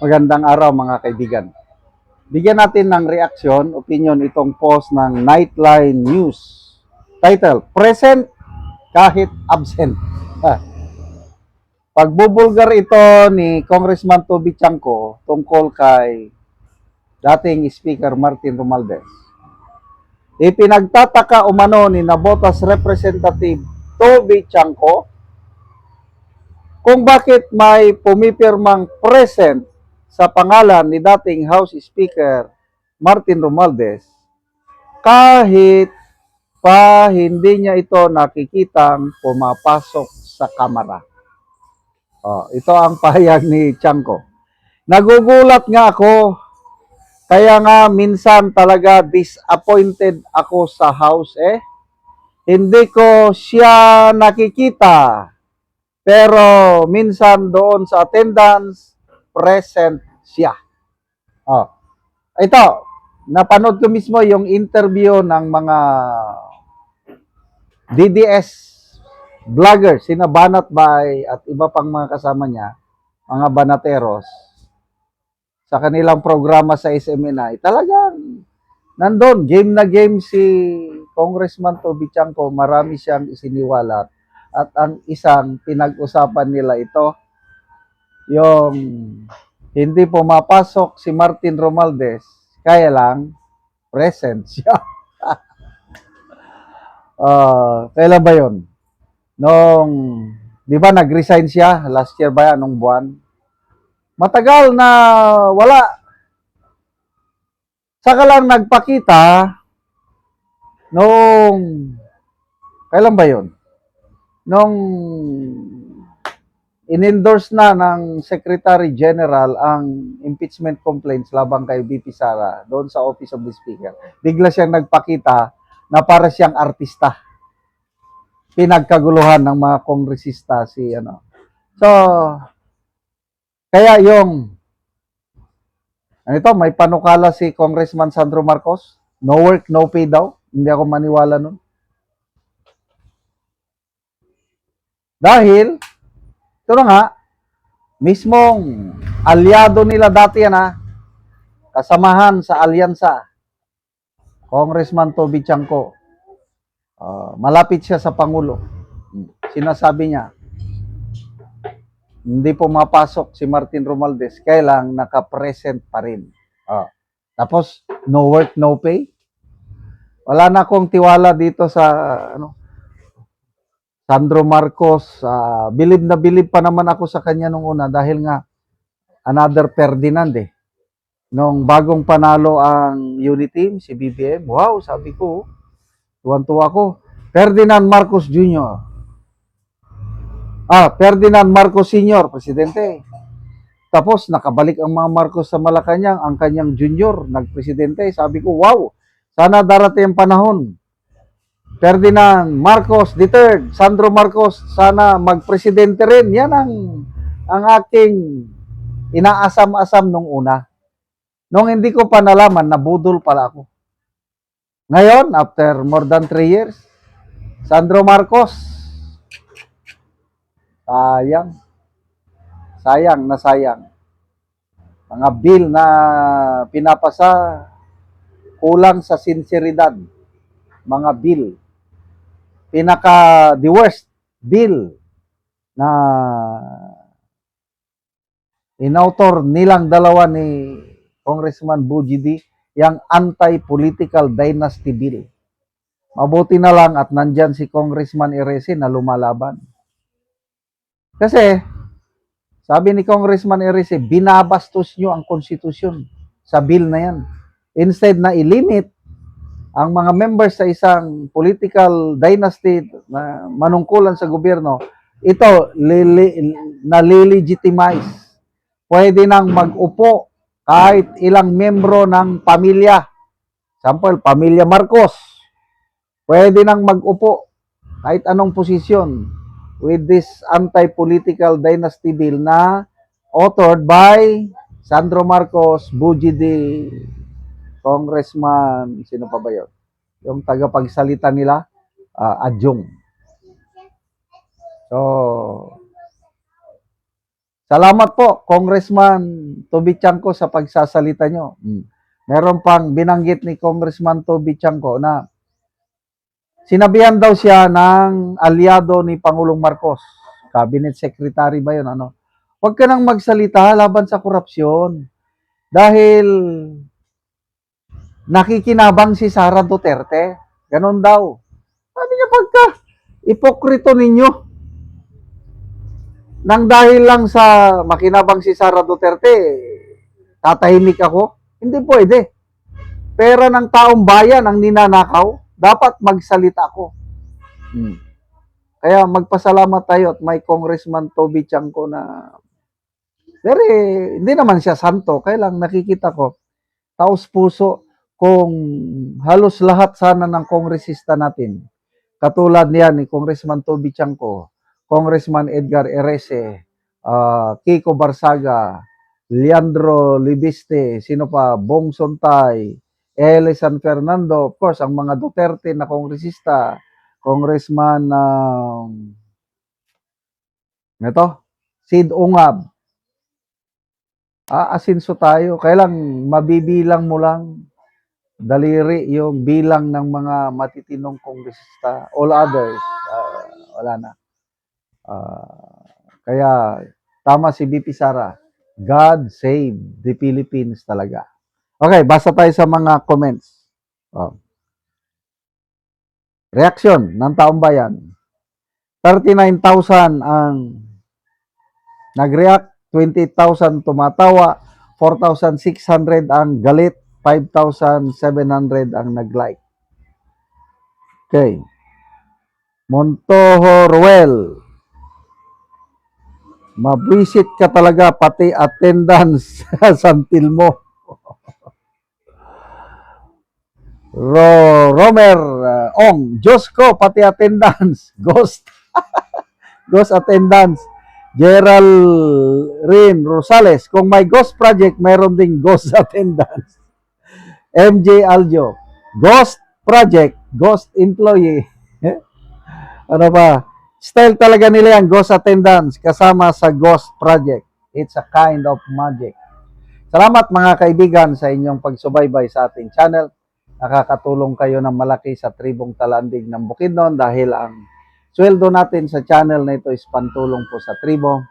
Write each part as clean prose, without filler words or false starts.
Magandang araw mga kaibigan. Bigyan natin ng reaksyon, opinion itong post ng Nightline News. Title, Present kahit absent. Ah, Pagbubulgar ito ni Congressman Toby Chanco tungkol kay dating Speaker Martin Romualdez. Ipinagtataka umano ni Navotas Representative Toby Chanco kung bakit may pumipirmang present sa pangalan ni dating House Speaker Martin Romualdez kahit pa hindi niya ito nakikitang pumapasok sa kamara. Ito ang pahayag ni Chanco. Nagugulat nga ako, kaya nga minsan talaga disappointed ako sa House Hindi ko siya nakikita, pero minsan doon sa attendance, present siya. Ito, napanood ko mismo yung interview ng mga DDS vloggers, sina Banat Bay at iba pang mga kasama niya, mga banateros, sa kanilang programa sa SMNI. Talagang nandun, game na game si Congressman Toby Chanco, marami siyang isiniwalat. At ang isang pinag-usapan nila ito, yung hindi pumapasok si Martin Romualdez, kaya lang present siya. Kailan ba yun? Nung, di ba nag-resign siya last year ba yan, anong buwan? Matagal na wala. Saka lang nagpakita nung, kailan ba yun? Nung in-endorse na ng Secretary General ang impeachment complaints labang kay VP Sara doon sa Office of the Speaker. Bigla siyang nagpakita na para siyang artista. Pinagkaguluhan ng mga kongresista si ano. So, kaya yung may panukala si Congressman Sandro Marcos, no work, no pay daw. Hindi ako maniwala nun. Dahil, ito na nga, mismong aliado nila dati yan kasamahan sa alyansa, Congressman Toby Chanco, malapit siya sa Pangulo. Sinasabi niya, hindi pumapasok si Martin Romualdez, kailang naka-present pa rin. Tapos, no work, no pay. Wala na akong tiwala dito sa Sandro Marcos. Bilib na bilib pa naman ako sa kanya nung una dahil nga another Ferdinand Nung bagong panalo ang unit team, si BBM, wow, sabi ko, tuwan-tuwa ko. Ferdinand Marcos Jr. Ferdinand Marcos Sr., Presidente. Tapos nakabalik ang mga Marcos sa Malacanang, ang kanyang junior, nagpresidente. Sabi ko, wow, sana darating ang panahon. Ferdinand Marcos III, Sandro Marcos, sana magpresidente rin. Yan ang aking inaasam-asam nung una. Nung hindi ko pa nalaman, nabudol pala ako. Ngayon, after more than 3 years, Sandro Marcos, sayang na sayang. Mga bill na pinapasa, kulang sa sinseridad. Mga bill. The worst bill na inautor nilang dalawa ni Congressman Bujidi, yung anti-political dynasty bill. Mabuti na lang at nandyan si Congressman Erese na lumalaban. Kasi, sabi ni Congressman Erese, binabastos nyo ang konstitusyon sa bill na yan. Instead na ilimit ang mga members sa isang political dynasty na manungkulan sa gobyerno, ito nalilegitimize. Pwede nang mag-upo kahit ilang membro ng pamilya. Example, pamilya Marcos. Pwede nang mag-upo kahit anong posisyon with this anti-political dynasty bill na authored by Sandro Marcos, Bujidi, Congressman, sino pa ba yun? Yung tagapagsalita nila, Adjong. So, Salamat po, Congressman Toby Chanco, sa pagsasalita nyo. Meron pang binanggit ni Congressman Toby Chanco na sinabihan daw siya ng aliado ni Pangulong Marcos. Cabinet Secretary ba yun? Ano? Huwag ka nang magsalita laban sa korupsyon. Dahil nakikinabang si Sara Duterte. Ganon daw. Sabi niya, pagka ipokrito ninyo, nang dahil lang sa makinabang si Sara Duterte, tatahimik ako? Hindi pwede. Pera ng taong bayan ang ninanakaw, dapat magsalita ako. Kaya magpasalamat tayo at may Congressman Toby Chanco na hindi naman siya santo, kaya lang nakikita ko, taos puso, kung halos lahat sana ng kongresista natin, katulad niyan ni Congressman Toby Chanco, Congressman Edgar Erese, Kiko Barsaga, Leandro Libiste, sino pa, Bong Sontay, Eli San Fernando, of course, ang mga Duterte na kongresista, Congressman Sid Ungab, aasinso tayo. Kaya lang, mabibilang mo lang, daliri yung bilang ng mga matitinong kongresista. All others, wala na. Kaya, tama si BP Sara. God save the Philippines talaga. Okay, basa tayo sa mga comments. Reaksyon ng taong bayan. 39,000 ang nag-react, 28,000 tumatawa, 4,600 ang galit, 5,700 ang nag-like. Okay. Montojo Ruel, mabwisit ka talaga, pati attendance santil mo. Romer Ong, Diyos ko, pati attendance. Ghost attendance. Gerald Rosales, kung may ghost project, mayroon ding ghost attendance. MJ Aljo, ghost project, ghost employee. Ano ba? Style talaga nila yan, ghost attendance, kasama sa ghost project. It's a kind of magic. Salamat mga kaibigan sa inyong pagsubaybay sa ating channel. Nakakatulong kayo ng malaki sa tribong Talandig ng Bukidnon dahil ang sweldo natin sa channel na ito is pantulong po sa tribo.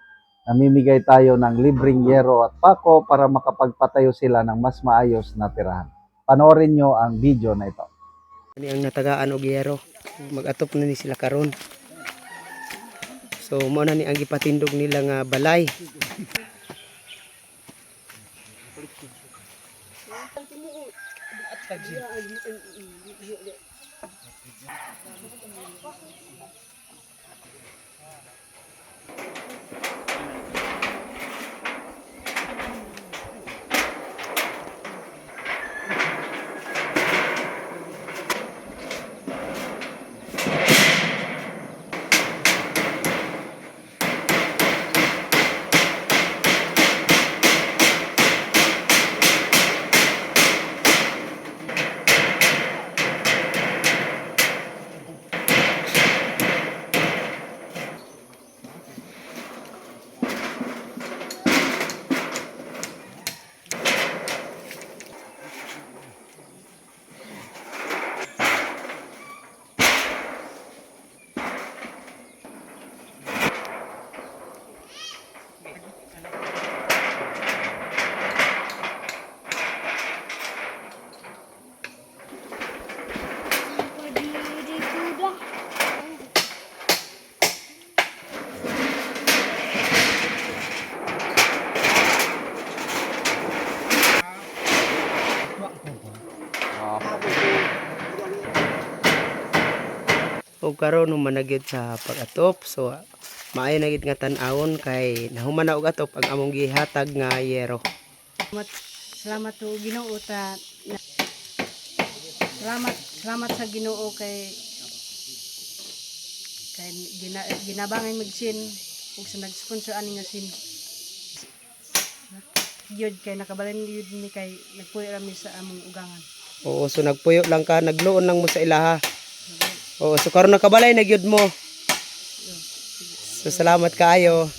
Namimigay tayo ng libreng yero at pako para makapagpatayo sila ng mas maayos na tirahan. Panoorin nyo ang video na ito. Ini ang natagaan og yero. Mag-atop na ni sila karon. So mao na ni ang gipatindog nila nga balay. O karon managyod sa pag-atop. So maayo na gid nga tan-awon kay nahuman na og atop ang among gihatag nga yero. Salamat to Ginoo ta. Salamat sa Ginoo kay ginabangay magsin ug sa nag-sponsor ani nga sin. Yun kay nakabalin yun ni kay nagpuyo rami sa among ugangan. Oo, so nagpuyo lang ka, nagluon lang mo sa ilaha. Oo, so karon nakabalay na gyud mo. So salamat kaayo.